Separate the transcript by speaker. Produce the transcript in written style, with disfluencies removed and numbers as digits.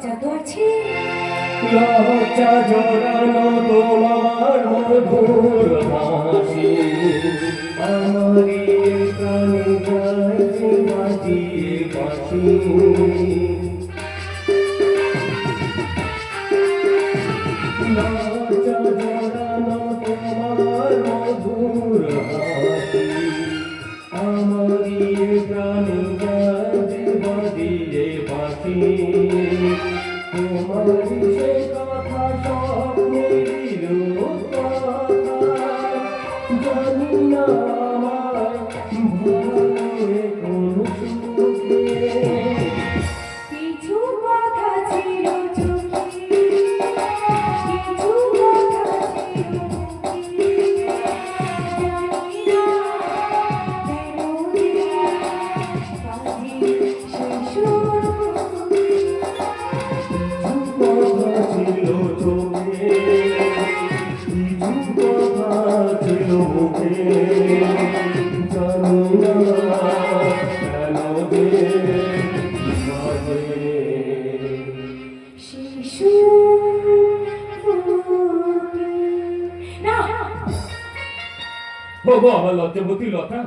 Speaker 1: লজ্জা তো আছে।
Speaker 2: লজ্জা জড়ানো তোমার মধুর হাসি, আমারই প্রাণে গাইছে বাজিয়ে বাঁশি। লজ্জা জড়ানো তোমার মধুর হাসি, আমারই প্রাণে গাইছে বাজিয়ে বাঁশি। তোমার সে কথা স্বপ্নের কথা, জানি না আমায় ভুলে কোন সুখে।
Speaker 1: কিছু কথা ছিল চোখে, কিছু কথা ছিল মুখে, জানি না কেন যে বাজে সেই সুর।
Speaker 2: কথা ছিল চোখে, কিছু কথা ছিল মুখে, জানি না কেন যে বাজে
Speaker 1: সেই সুর বুকে। না,
Speaker 2: বাবা, আমার লজ্জাবতী লতা,